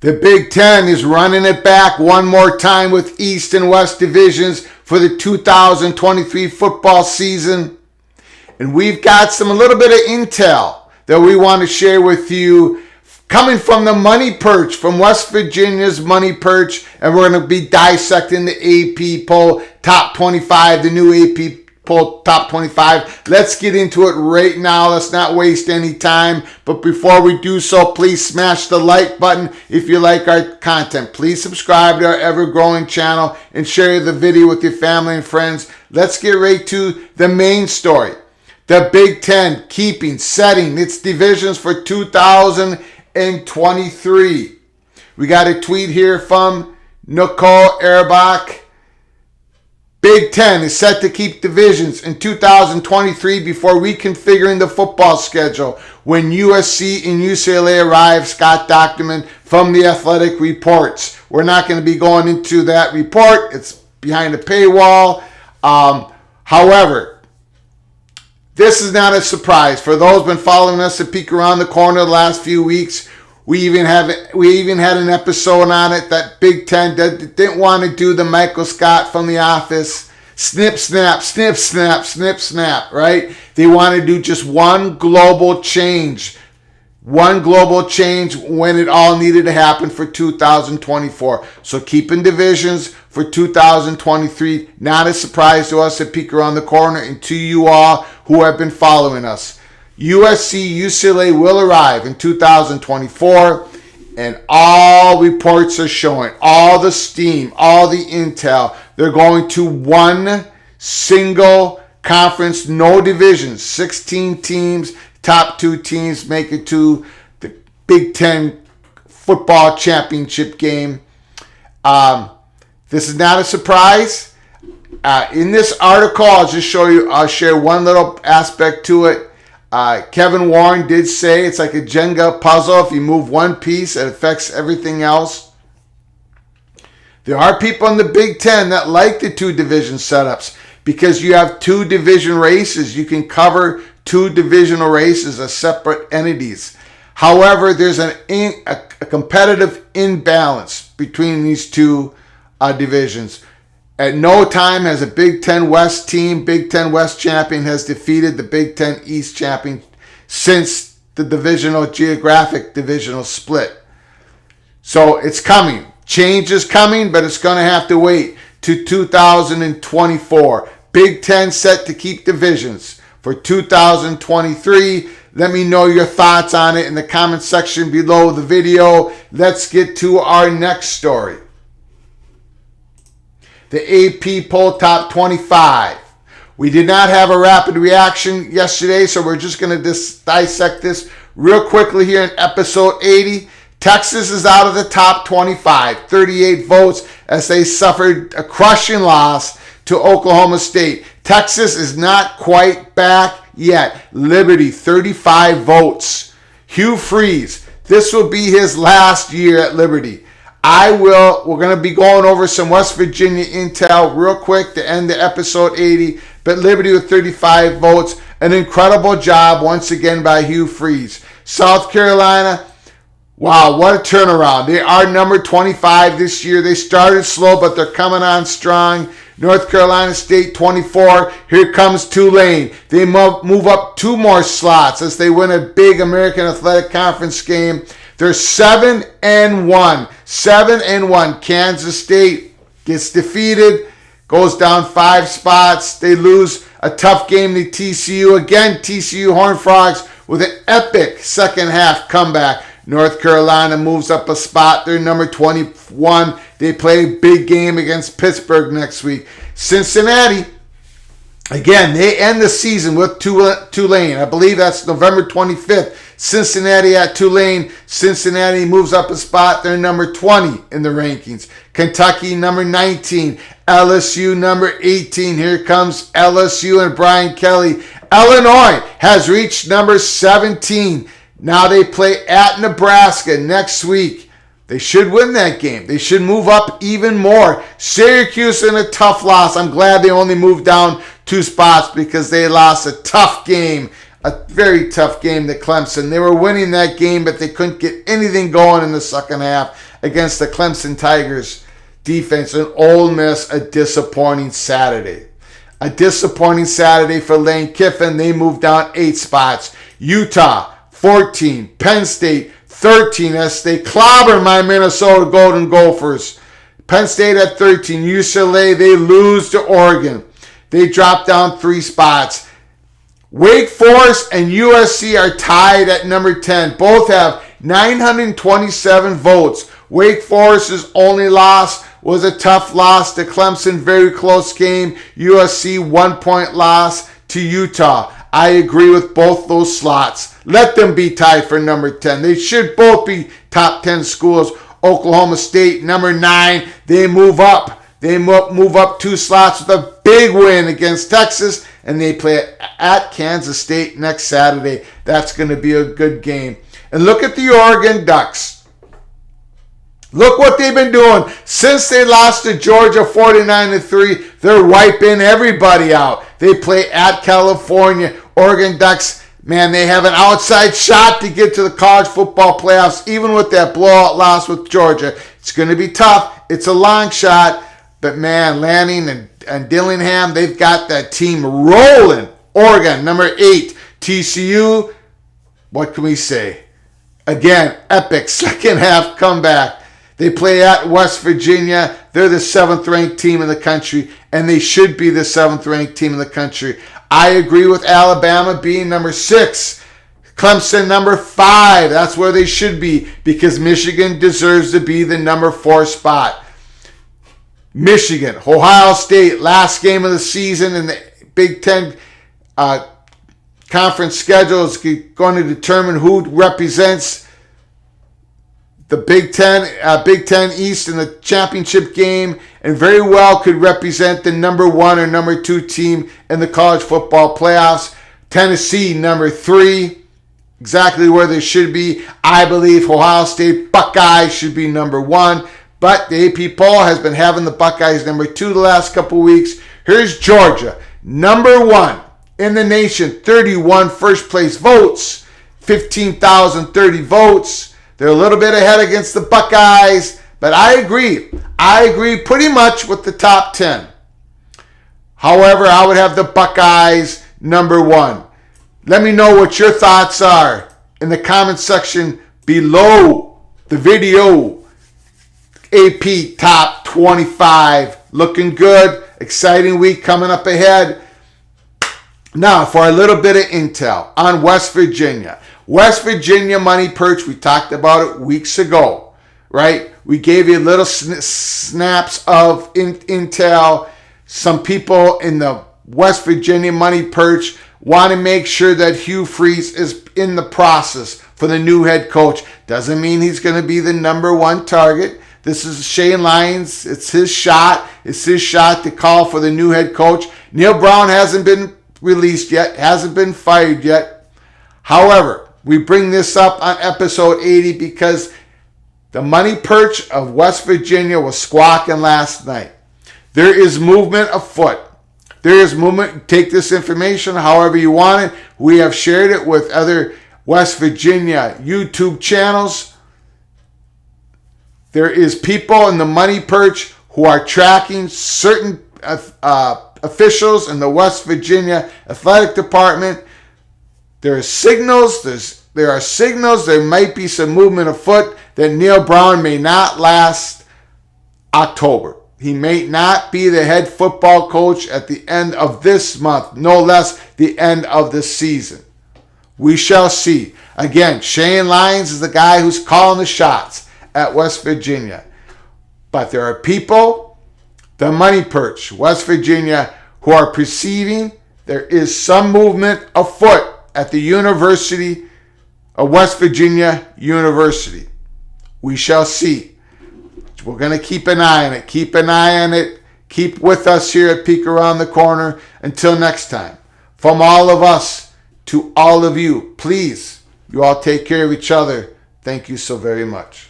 The Big Ten is running it back one more time with East and West divisions for the 2023 football season. And we've got a little bit of intel that we want to share with you coming from the Money Perch, from West Virginia's Money Perch. And we're going to be dissecting the AP poll top 25, the new AP poll top 25. Let's get into it right now. Let's not waste any time. But before we do so, please smash the like button if you like our content. Please subscribe to our ever-growing channel and share the video with your family and friends. Let's get right to the main story. The Big Ten setting its divisions for 2023. We got a tweet here from Nicole Erbach. Big Ten is set to keep divisions in 2023 before reconfiguring the football schedule when USC and UCLA arrive, Scott Dochterman from The Athletic reports. We're not going to be going into that report. It's behind a paywall. However, this is not a surprise. For those who've been following us at Peek Around the Corner the last few weeks, we even had an episode on it that Big Ten didn't want to do the Michael Scott from The Office. Snip, snap, snip, snap, snip, snap, right? They want to do just one global change. One global change when it all needed to happen for 2024. So keeping divisions for 2023, not a surprise to us at Peek Around the Corner and to you all who have been following us. USC, UCLA will arrive in 2024, and all reports are showing, all the steam, all the intel, they're going to one single conference, no divisions, 16 teams, top 2 teams make it to the Big Ten football championship game. This is not a surprise. In this article, I'll share one little aspect to it. Kevin Warren did say it's like a Jenga puzzle. If you move one piece, it affects everything else. There are people in the Big Ten that like the 2 division setups because you have 2 division races. You can cover 2 divisional races as separate entities. However, there's a competitive imbalance between these 2 divisions. At no time has a Big Ten West team, Big Ten West champion, has defeated the Big Ten East champion since the geographic divisional split. So it's coming. Change is coming, but it's going to have to wait to 2024. Big Ten set to keep divisions for 2023. Let me know your thoughts on it in the comment section below the video. Let's get to our next story. The AP poll top 25. We did not have a rapid reaction yesterday, so we're just going to dissect this real quickly here in episode 80. Texas is out of the top 25, 38 votes as they suffered a crushing loss to Oklahoma State. Texas is not quite back yet. Liberty, 35 votes. Hugh Freeze, this will be his last year at Liberty. We're going to be going over some West Virginia intel real quick to end the episode 80. But Liberty with 35 votes. An incredible job once again by Hugh Freeze. South Carolina, wow, what a turnaround. They are number 25 this year. They started slow, but they're coming on strong. North Carolina State, 24. Here comes Tulane. They move up 2 more slots as they win a big American Athletic Conference game. They're 7-1. 7-1. Kansas State gets defeated, goes down 5 spots. They lose a tough game to TCU. Again, TCU Horned Frogs with an epic second half comeback. North Carolina moves up a spot. They're number 21. They play a big game against Pittsburgh next week. Cincinnati, again, they end the season with Tulane. I believe that's November 25th. Cincinnati at Tulane. Cincinnati moves up a spot. They're number 20 in the rankings. Kentucky, number 19. LSU, number 18. Here comes LSU and Brian Kelly. Illinois has reached number 17. Now they play at Nebraska next week. They should win that game. They should move up even more. Syracuse in a tough loss. I'm glad they only moved down 2 spots because they lost a tough game a very tough game to Clemson. They were winning that game, but they couldn't get anything going in the second half against the Clemson Tigers defense. And Ole Miss, a disappointing Saturday. A disappointing Saturday for Lane Kiffin. They moved down 8 spots. Utah, 14. Penn State, 13. As they clobber my Minnesota Golden Gophers. Penn State at 13. UCLA, they lose to Oregon. They drop down 3 spots. Wake Forest and USC are tied at number 10. Both have 927 votes. Wake Forest's only loss was a tough loss to Clemson. Very close game. USC 1-point loss to Utah. I agree with both those slots. Let them be tied for number 10. They should both be top 10 schools. Oklahoma State, number 9. They move up. They move up 2 slots with a big win against Texas. And they play at Kansas State next Saturday. That's going to be a good game. And look at the Oregon Ducks. Look what they've been doing. Since they lost to Georgia 49-3, they're wiping everybody out. They play at California. Oregon Ducks, man, they have an outside shot to get to the college football playoffs, even with that blowout loss with Georgia. It's going to be tough. It's a long shot. But, man, Lanning and Dillingham, they've got that team rolling. Oregon, number 8. TCU, what can we say? Again, epic second half comeback. They play at West Virginia. They're the 7th-ranked team in the country, and they should be the 7th-ranked team in the country. I agree with Alabama being number 6. Clemson, number 5. That's where they should be because Michigan deserves to be the number 4 spot. Michigan, Ohio State, last game of the season in the Big Ten conference schedule is going to determine who represents the Big Ten East in the championship game, and very well could represent the number 1 or number 2 team in the college football playoffs. Tennessee, number 3, exactly where they should be. I believe Ohio State Buckeyes should be number 1. But the AP poll has been having the Buckeyes number 2 the last couple weeks. Here's Georgia, number 1 in the nation, 31 first place votes, 15,030 votes. They're a little bit ahead against the Buckeyes, but I agree. I agree pretty much with the top 10. However, I would have the Buckeyes number 1. Let me know what your thoughts are in the comment section below the video. AP Top 25. Looking good. Exciting week coming up ahead. Now, for a little bit of intel on West Virginia. West Virginia Money Perch, we talked about it weeks ago, right? We gave you little snaps of intel. Some people in the West Virginia Money Perch want to make sure that Hugh Freeze is in the process for the new head coach. Doesn't mean he's going to be the number 1 target. This is Shane Lyons. It's his shot. It's his shot to call for the new head coach. Neal Brown hasn't been released yet, hasn't been fired yet. However, we bring this up on episode 80 because the Money Perch of West Virginia was squawking last night. There is movement afoot. There is movement. Take this information however you want it. We have shared it with other West Virginia YouTube channels. There is people in the Money Perch who are tracking certain officials in the West Virginia Athletic Department. There are signals. There might be some movement afoot that Neal Brown may not last October. He may not be the head football coach at the end of this month, no less the end of the season. We shall see. Again, Shane Lyons is the guy who's calling the shots at West Virginia. But there are people, the Money Perch, West Virginia, who are perceiving there is some movement afoot at the University of West Virginia University. We shall see. We're going to keep an eye on it. Keep an eye on it. Keep with us here at Peek Around the Corner. Until next time, from all of us to all of you, please, you all take care of each other. Thank you so very much.